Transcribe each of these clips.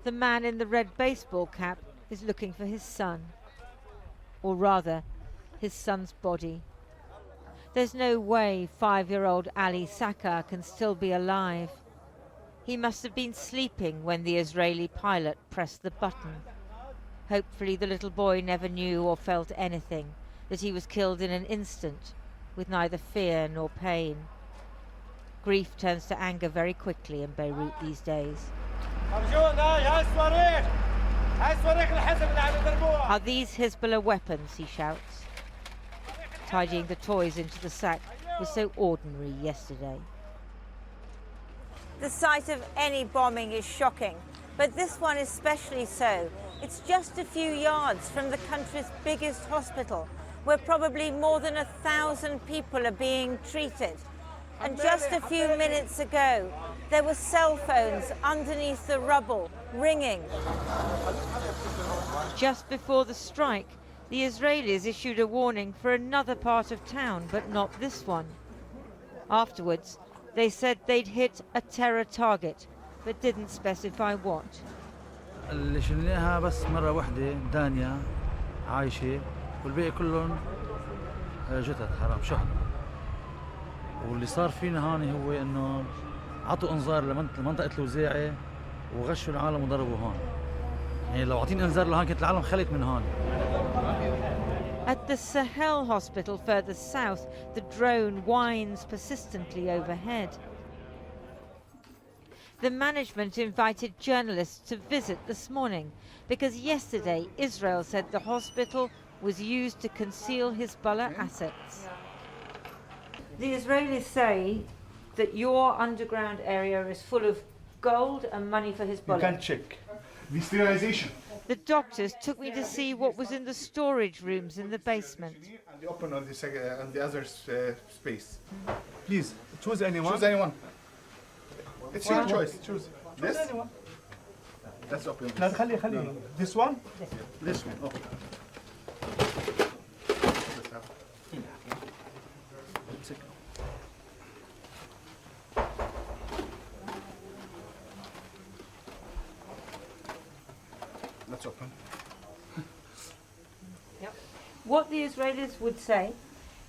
The man in the red baseball cap is looking for his son. Or rather, his son's body. There's no way 5-year-old Ali Sakar can still be alive. He must have been sleeping when the Israeli pilot pressed the button. Hopefully the little boy never knew or felt anything, that he was killed in an instant, with neither fear nor pain. Grief turns to anger very quickly in Beirut these days. Are these Hezbollah weapons, he shouts. Tidying the toys into the sack was so ordinary yesterday. The sight of any bombing is shocking, but this one especially so. It's just a few yards from the country's biggest hospital, where probably more than 1,000 people are being treated. And just a few minutes ago, there were cell phones underneath the rubble, ringing. Just before the strike, the Israelis issued a warning for another part of town, but not this one. Afterwards, they said they'd hit a terror target, but didn't specify what. اللي شلناها بس مرة واحدة دانيا عايشة والباقي كلهم جثث حرام شهداء. واللي صار فينا هون هو انه عطوا انذار لمنطقة الوزاعة وغشوا العالم وضربوا هون. يعني لو عطين انذار لهون كانت العالم خلت من هون. At the Sahel hospital further south, the drone whines persistently overhead. The management invited journalists to visit this morning because yesterday Israel said the hospital was used to conceal Hezbollah assets. The Israelis say that your underground area is full of gold and money for Hezbollah. You can check. The sterilization. The doctors took me to see what was in the storage rooms in the basement. And the open on the other space. Please, choose anyone. Choose anyone. It's your choice. Choose. This? Anyone. Let's open this. لا خلي. This one? This one. Okay. Let's open. Yep. What the Israelis would say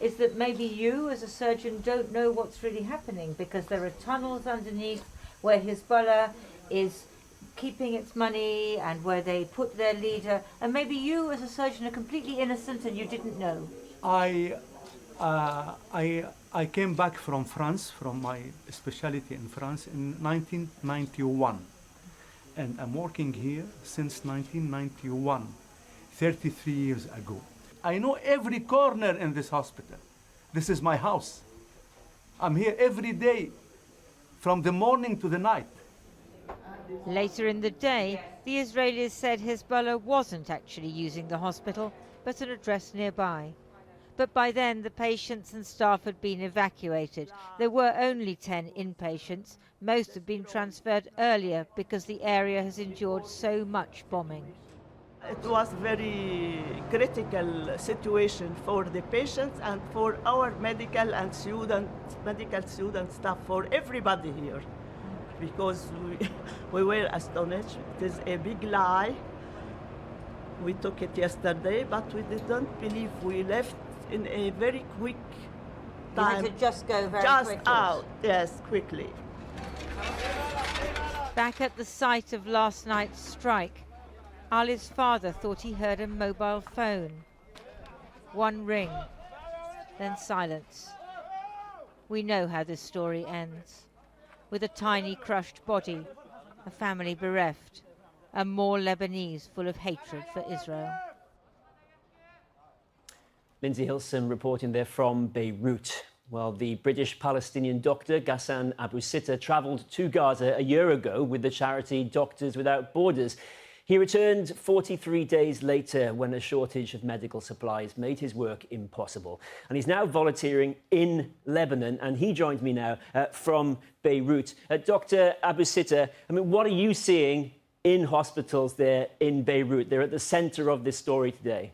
is that maybe you as a surgeon don't know what's really happening because there are tunnels underneath where Hezbollah is keeping its money and where they put their leader, and maybe you as a surgeon are completely innocent and you didn't know. I came back from France, from my specialty in France in 1991. And I'm working here since 1991, 33 years ago. I know every corner in this hospital. This is my house. I'm here every day, from the morning to the night. Later in the day, the Israelis said Hezbollah wasn't actually using the hospital, but an address nearby. But by then, the patients and staff had been evacuated. There were only 10 inpatients. Most had been transferred earlier because the area has endured so much bombing. It was a very critical situation for the patients and for our medical student staff, for everybody here, because we were astonished. It is a big lie. We took it yesterday, but we didn't believe. We left in a very quick time. You had to just go very quickly. Just out, yes, quickly. Back at the site of last night's strike, Ali's father thought he heard a mobile phone. One ring, then silence. We know how this story ends, with a tiny crushed body, a family bereft, and more Lebanese full of hatred for Israel. Lindsay Hilson reporting there from Beirut. Well, the British-Palestinian doctor Ghassan Abu Sitta travelled to Gaza a year ago with the charity Doctors Without Borders. He returned 43 days later when a shortage of medical supplies made his work impossible. And he's now volunteering in Lebanon, and he joins me now from Beirut. Dr. Abu Sitta, I mean, what are you seeing in hospitals there in Beirut? They're at the centre of this story today.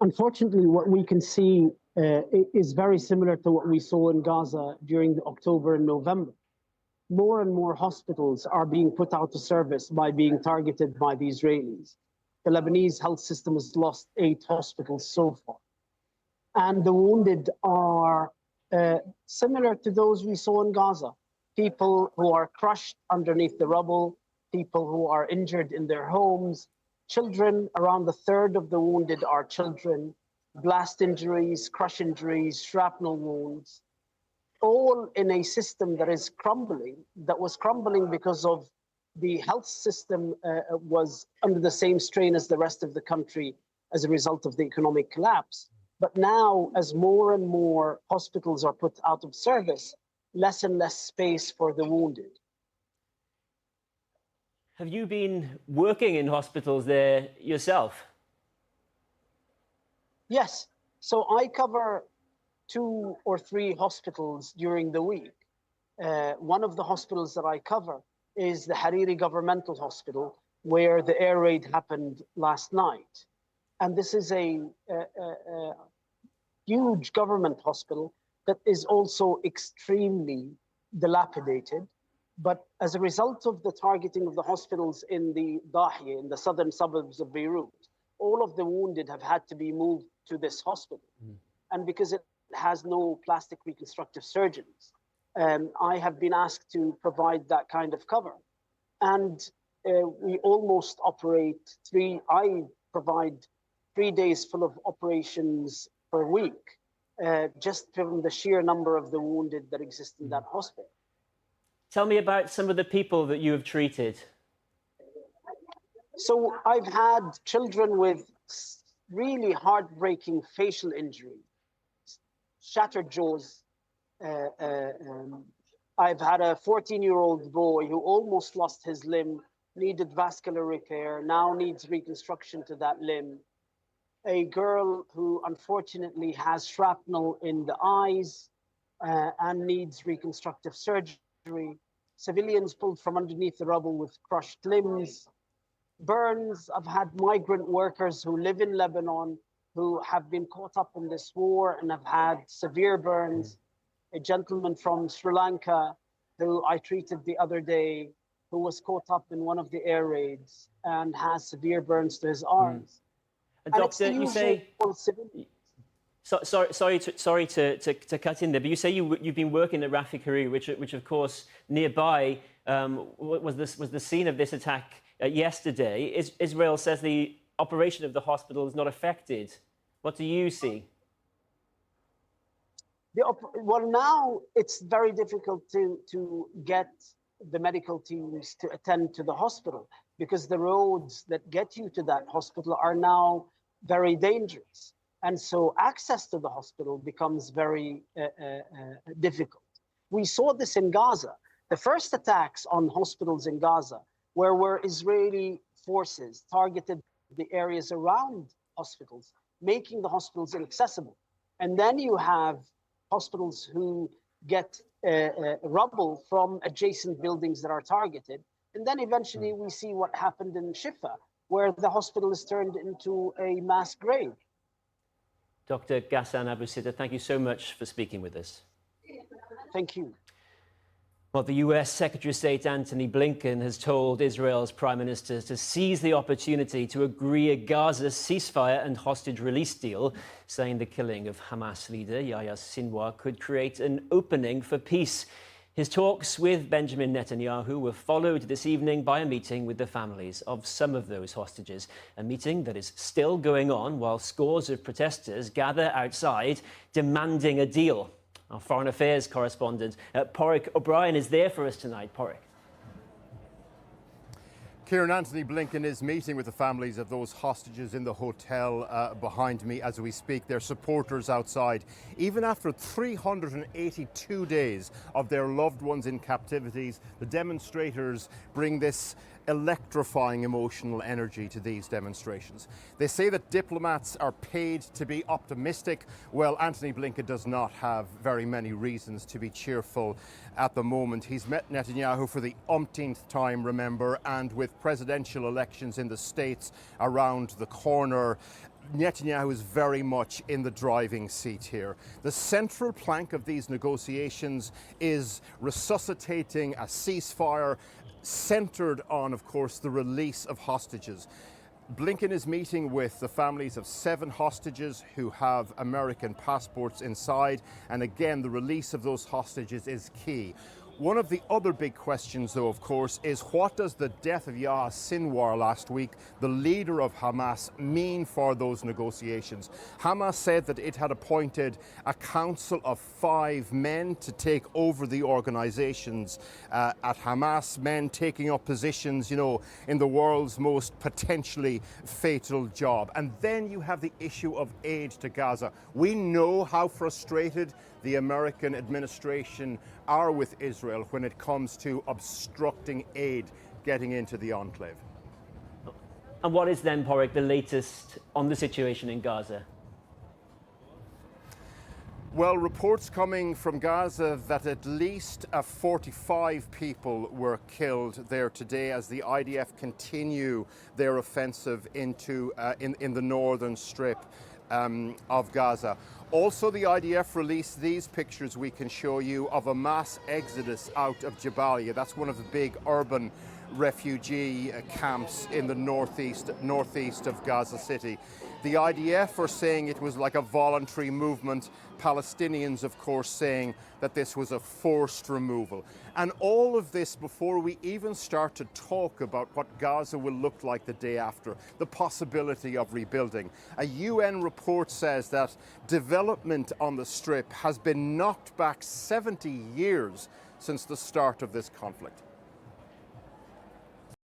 Unfortunately, what we can see is very similar to what we saw in Gaza during the October and November. more and more hospitals are being put out of service by being targeted by the Israelis. The Lebanese health system has lost 8 hospitals so far. And the wounded are similar to those we saw in Gaza. People who are crushed underneath the rubble, people who are injured in their homes, children. Around a third of the wounded are children, blast injuries, crush injuries, shrapnel wounds, all in a system that is crumbling, that was crumbling because of the health system was under the same strain as the rest of the country as a result of the economic collapse. But now, as more and more hospitals are put out of service, less and less space for the wounded. Have you been working in hospitals there yourself? Yes. So I cover 2 or 3 hospitals during the week. One of the hospitals that I cover is the Hariri Governmental Hospital, where the air raid happened last night. And this is a huge government hospital that is also extremely dilapidated. But as a result of the targeting of the hospitals in the Dahiya, in the southern suburbs of Beirut, all of the wounded have had to be moved to this hospital. And because it has no plastic reconstructive surgeons, I have been asked to provide that kind of cover. And we almost operate I provide 3 days full of operations per week, just from the sheer number of the wounded that exist in that hospital. Tell me about some of the people that you have treated. So I've had children with really heartbreaking facial injuries, shattered jaws. I've had a 14-year-old boy who almost lost his limb, needed vascular repair, now needs reconstruction to that limb. A girl who unfortunately has shrapnel in the eyes and needs reconstructive surgery. Civilians pulled from underneath the rubble with crushed limbs. Burns. I've had migrant workers who live in Lebanon who have been caught up in this war and have had severe burns. A gentleman from Sri Lanka who I treated the other day, who was caught up in one of the air raids and has severe burns to his arms. Doctor, you say... Sorry to cut in there, but you say you've been working at Rafiq Hariri, which of course nearby was the scene of this attack yesterday. Israel says the operation of the hospital is not affected. What do you see? Well, now it's very difficult to get the medical teams to attend to the hospital because the roads that get you to that hospital are now very dangerous. And so access to the hospital becomes very difficult. We saw this in Gaza. The first attacks on hospitals in Gaza where Israeli forces targeted the areas around hospitals, making the hospitals inaccessible. And then you have hospitals who get rubble from adjacent buildings that are targeted. And then eventually we see what happened in Shifa, where the hospital is turned into a mass grave. Dr. Ghassan Abu Sitta, thank you so much for speaking with us. Thank you. Well, the US Secretary of State Antony Blinken has told Israel's Prime Minister to seize the opportunity to agree a Gaza ceasefire and hostage release deal, saying the killing of Hamas leader Yahya Sinwar could create an opening for peace. His talks with Benjamin Netanyahu were followed this evening by a meeting with the families of some of those hostages, a meeting that is still going on while scores of protesters gather outside demanding a deal. Our Foreign Affairs correspondent, Porrick O'Brien, is there for us tonight. Porrick. Kieran, Antony Blinken is meeting with the families of those hostages in the hotel behind me as we speak. Their supporters outside. Even after 382 days of their loved ones in captivities, the demonstrators bring this electrifying emotional energy to these demonstrations. They say that diplomats are paid to be optimistic. Well, Antony Blinken does not have very many reasons to be cheerful at the moment. He's met Netanyahu for the umpteenth time, remember, and with presidential elections in the States around the corner, Netanyahu is very much in the driving seat here. The central plank of these negotiations is resuscitating a ceasefire centered on, of course, the release of hostages. Blinken is meeting with the families of 7 hostages who have American passports inside, and again, the release of those hostages is key. One of the other big questions, though, of course, is what does the death of Yahya Sinwar last week, the leader of Hamas, mean for those negotiations? Hamas said that it had appointed a council of 5 men to take over the organizations at Hamas, men taking up positions, you know, in the world's most potentially fatal job. And then you have the issue of aid to Gaza. We know how frustrated the American administration are with Israel when it comes to obstructing aid getting into the enclave. And what is then, Porrick, the latest on the situation in Gaza? Well, reports coming from Gaza that at least 45 people were killed there today as the IDF continue their offensive into in the northern strip of Gaza. Also, the IDF released these pictures we can show you of a mass exodus out of Jabalia. That's one of the big urban refugee camps in the northeast of Gaza City. The IDF are saying it was like a voluntary movement. Palestinians, of course, saying that this was a forced removal. And all of this before we even start to talk about what Gaza will look like the day after, the possibility of rebuilding. A UN report says that development on the Strip has been knocked back 70 years since the start of this conflict.